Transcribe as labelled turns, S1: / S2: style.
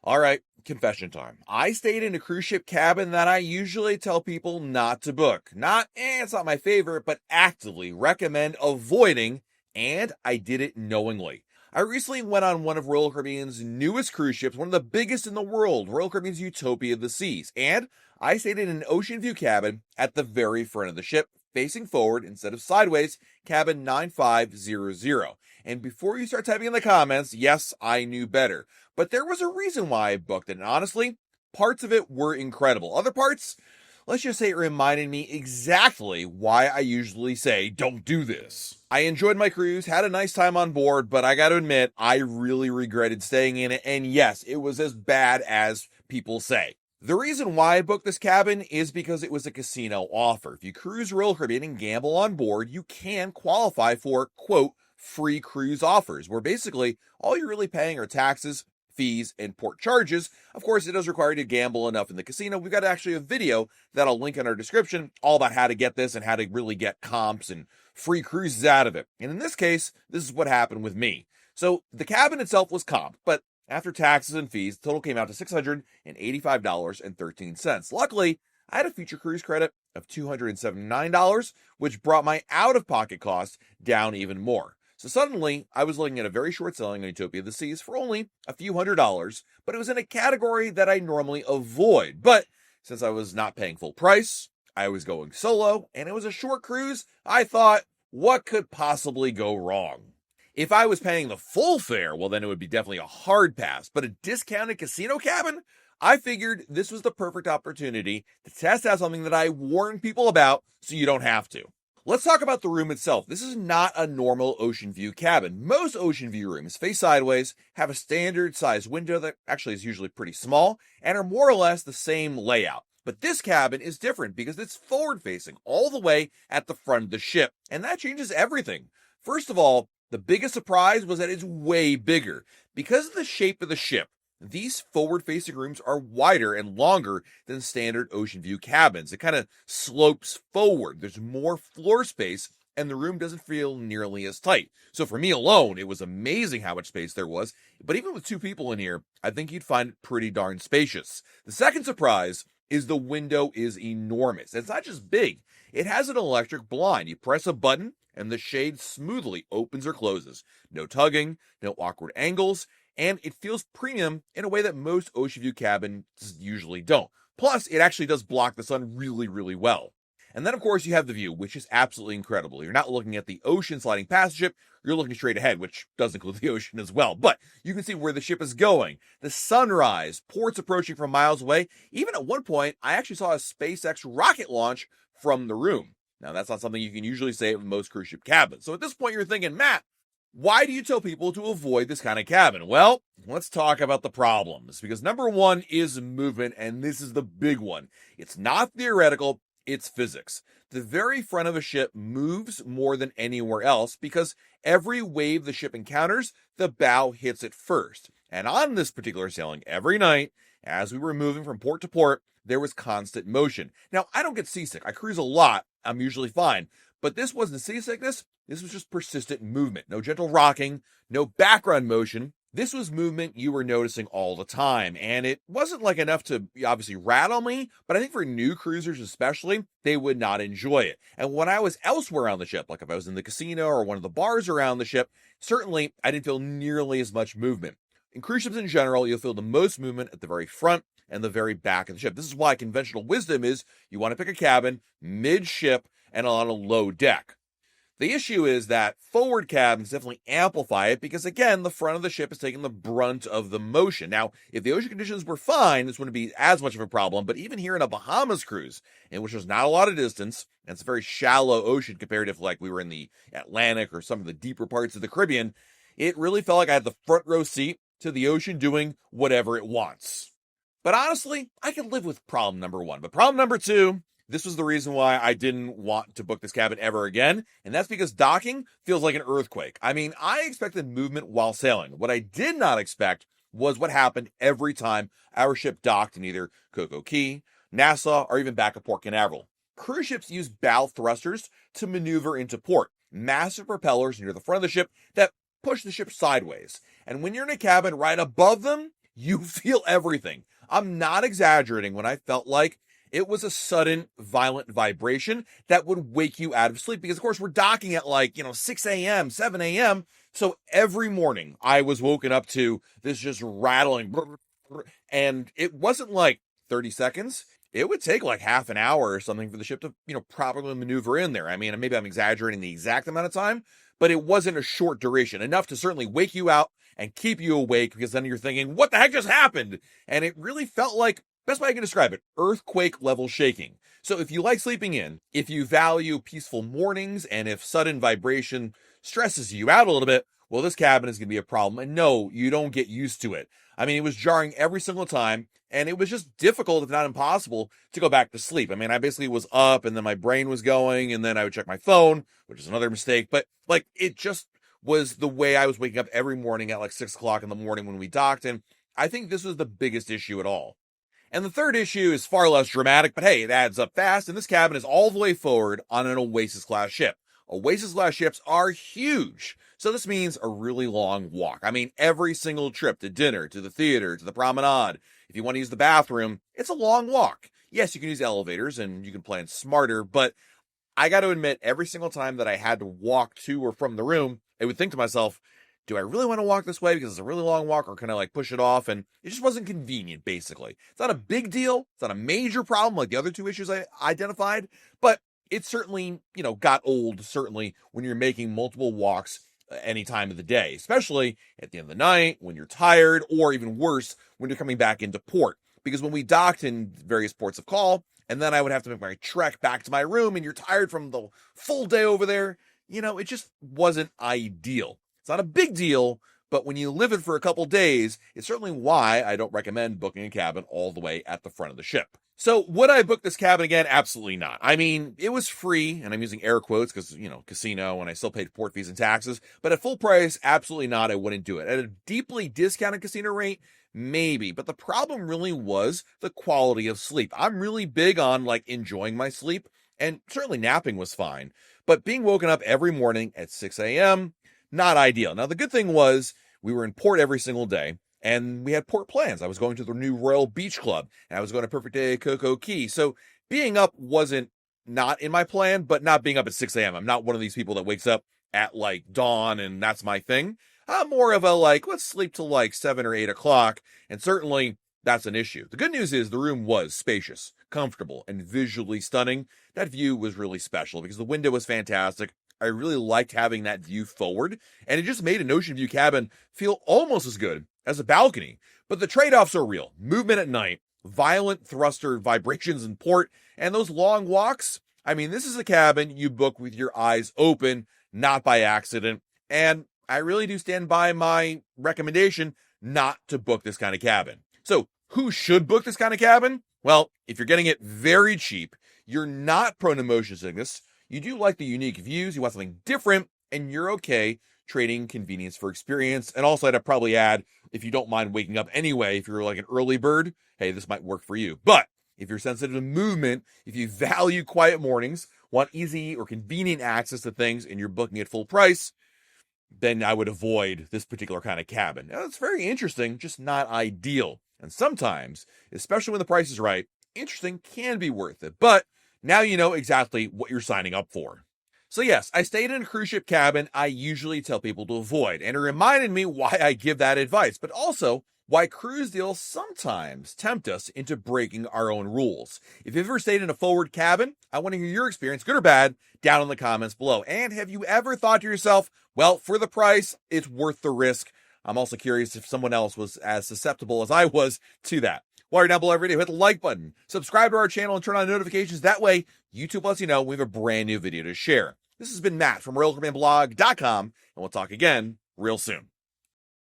S1: All right, confession time. I stayed in a cruise ship cabin that I usually tell people not to book. It's not my favorite, but actively recommend avoiding, and I did it knowingly. I recently went on one of Royal Caribbean's newest cruise ships, one of the biggest in the world, Royal Caribbean's Utopia of the Seas, and I stayed in an ocean view cabin at the very front of the ship, facing forward instead of sideways, cabin 9500. And before you start typing in the comments, yes, I knew better. But there was a reason why I booked it, and honestly, parts of it were incredible. Other parts, let's just say it reminded me exactly why I usually say, don't do this. I enjoyed my cruise, had a nice time on board, but I gotta admit, I really regretted staying in it, and yes, it was as bad as people say. The reason why I booked this cabin is because it was a casino offer. If you cruise Royal Caribbean and gamble on board, you can qualify for, quote, free cruise offers, where basically all you're really paying are taxes, fees, and port charges. Of course, it does require you to gamble enough in the casino. We've got actually a video that I'll link in our description all about how to get this and how to really get comps and free cruises out of it. And in this case, this is what happened with me. So the cabin itself was comp, but after taxes and fees, the total came out to $685.13. Luckily, I had a future cruise credit of $279, which brought my out-of-pocket costs down even more. So suddenly, I was looking at a very short selling on Utopia of the Seas for only a few $100s, but it was in a category that I normally avoid. But since I was not paying full price, I was going solo, and it was a short cruise, I thought, what could possibly go wrong? If I was paying the full fare, well, then it would be definitely a hard pass. But a discounted casino cabin? I figured this was the perfect opportunity to test out something that I warned people about so you don't have to. Let's talk about the room itself. This is not a normal ocean view cabin. Most ocean view rooms face sideways, have a standard size window that actually is usually pretty small, and are more or less the same layout. But this cabin is different because it's forward facing all the way at the front of the ship, and that changes everything. First of all, the biggest surprise was that it's way bigger. Because of the shape of the ship, these forward-facing rooms are wider and longer than standard ocean view cabins. It kind of slopes forward. There's more floor space, and the room doesn't feel nearly as tight. So for me alone, it was amazing how much space there was. But even with two people in here, I think you'd find it pretty darn spacious. The second surprise is the window is enormous. It's not just big. It has an electric blind. You press a button, and the shade smoothly opens or closes. No tugging, no awkward angles, and it feels premium in a way that most ocean view cabins usually don't. Plus, it actually does block the sun really, really well. And then, of course, you have the view, which is absolutely incredible. You're not looking at the ocean sliding past the ship, you're looking straight ahead, which does include the ocean as well. But you can see where the ship is going, the sunrise, ports approaching from miles away. Even at one point, I actually saw a SpaceX rocket launch from the room. Now, that's not something you can usually say with most cruise ship cabins. So at this point, you're thinking, Matt, why do you tell people to avoid this kind of cabin? Well, let's talk about the problems, because number one is movement, and this is the big one. It's not theoretical, it's physics. The very front of a ship moves more than anywhere else because every wave the ship encounters, the bow hits it first. And on this particular sailing, every night, as we were moving from port to port, there was constant motion. Now, I don't get seasick. I cruise a lot. I'm usually fine. But this wasn't seasickness. This was just persistent movement. No gentle rocking, no background motion. This was movement you were noticing all the time. And it wasn't like enough to obviously rattle me, but I think for new cruisers especially, they would not enjoy it. And when I was elsewhere on the ship, like if I was in the casino or one of the bars around the ship, certainly I didn't feel nearly as much movement. In cruise ships in general, you'll feel the most movement at the very front and the very back of the ship. This is why conventional wisdom is you want to pick a cabin mid-ship and on a low deck. The issue is that forward cabins definitely amplify it because, again, the front of the ship is taking the brunt of the motion. Now, if the ocean conditions were fine, this wouldn't be as much of a problem, but even here in a Bahamas cruise, in which there's not a lot of distance, and it's a very shallow ocean compared to like we were in the Atlantic or some of the deeper parts of the Caribbean, it really felt like I had the front row seat to the ocean doing whatever it wants. But honestly, I could live with problem number one. But problem number two, this was the reason why I didn't want to book this cabin ever again, and that's because docking feels like an earthquake. I mean, I expected movement while sailing. What I did not expect was what happened every time our ship docked in either Coco Cay, Nassau, or even back at Port Canaveral. Cruise ships use bow thrusters to maneuver into port, massive propellers near the front of the ship that push the ship sideways. And when you're in a cabin right above them, you feel everything. I'm not exaggerating when I felt like it was a sudden, violent vibration that would wake you out of sleep. Because, of course, we're docking at 6 a.m., 7 a.m. So every morning I was woken up to this just rattling. And it wasn't like 30 seconds. It would take like half an hour or something for the ship to, properly maneuver in there. I mean, maybe I'm exaggerating the exact amount of time, but it wasn't a short duration, enough to certainly wake you out and keep you awake, because then you're thinking, what the heck just happened? And it really felt like, best way I can describe it, earthquake level shaking. So if you like sleeping in, if you value peaceful mornings, and if sudden vibration stresses you out a little bit, well, this cabin is going to be a problem. And no, you don't get used to it. I mean, it was jarring every single time, and it was just difficult, if not impossible, to go back to sleep. I mean, I basically was up, and then my brain was going, and then I would check my phone, which is another mistake. But it just was the way I was waking up every morning at 6 o'clock in the morning when we docked. And I think this was the biggest issue at all. And the third issue is far less dramatic, but hey, it adds up fast. And this cabin is all the way forward on an Oasis class ship. Oasis class ships are huge. So this means a really long walk. I mean, every single trip to dinner, to the theater, to the promenade, if you want to use the bathroom, it's a long walk. Yes, you can use elevators and you can plan smarter, but I got to admit, every single time that I had to walk to or from the room, I would think to myself, do I really want to walk this way because it's a really long walk, or can I push it off? And it just wasn't convenient, basically. It's not a big deal. It's not a major problem like the other two issues I identified, but it certainly, got old, certainly when you're making multiple walks any time of the day, especially at the end of the night when you're tired, or even worse, when you're coming back into port. Because when we docked in various ports of call, and then I would have to make my trek back to my room, and you're tired from the full day over there, it just wasn't ideal. It's not a big deal, but when you live it for a couple days, it's certainly why I don't recommend booking a cabin all the way at the front of the ship. So would I book this cabin again? Absolutely not. I mean, it was free, and I'm using air quotes because, casino, and I still paid port fees and taxes, but at full price, absolutely not. I wouldn't do it. At a deeply discounted casino rate, maybe. But the problem really was the quality of sleep. I'm really big on enjoying my sleep, and certainly napping was fine. But being woken up every morning at 6 a.m., not ideal. Now, the good thing was we were in port every single day, and we had port plans. I was going to the new Royal Beach Club, and I was going to Perfect Day Cocoa Key. So being up wasn't not in my plan, but not being up at 6 a.m. I'm not one of these people that wakes up at dawn, and that's my thing. I'm more of a let's sleep till 7 or 8 o'clock, and certainly that's an issue. The good news is the room was spacious, comfortable, and visually stunning. That view was really special because the window was fantastic. I really liked having that view forward, and it just made an ocean view cabin feel almost as good as a balcony. But the trade-offs are real. Movement at night, violent thruster vibrations in port, and those long walks. I mean, this is a cabin you book with your eyes open, not by accident. And I really do stand by my recommendation not to book this kind of cabin. So who should book this kind of cabin? Well, if you're getting it very cheap, you're not prone to motion sickness, you do like the unique views, you want something different, and you're okay trading convenience for experience. And also, I'd probably add, if you don't mind waking up anyway, if you're an early bird, hey, this might work for you. But if you're sensitive to movement, if you value quiet mornings, want easy or convenient access to things, and you're booking at full price, then I would avoid this particular kind of cabin. Now, it's very interesting, just not ideal. And sometimes, especially when the price is right, interesting can be worth it. But now you know exactly what you're signing up for. So yes, I stayed in a cruise ship cabin I usually tell people to avoid, and it reminded me why I give that advice, but also why cruise deals sometimes tempt us into breaking our own rules. If you've ever stayed in a forward cabin, I want to hear your experience, good or bad, down in the comments below. And have you ever thought to yourself, well, for the price, it's worth the risk? I'm also curious if someone else was as susceptible as I was to that. While you're down below every video, hit the like button, subscribe to our channel, and turn on notifications. That way, YouTube lets you know we have a brand new video to share. This has been Matt from RailCrewManBlog.com, and we'll talk again real soon.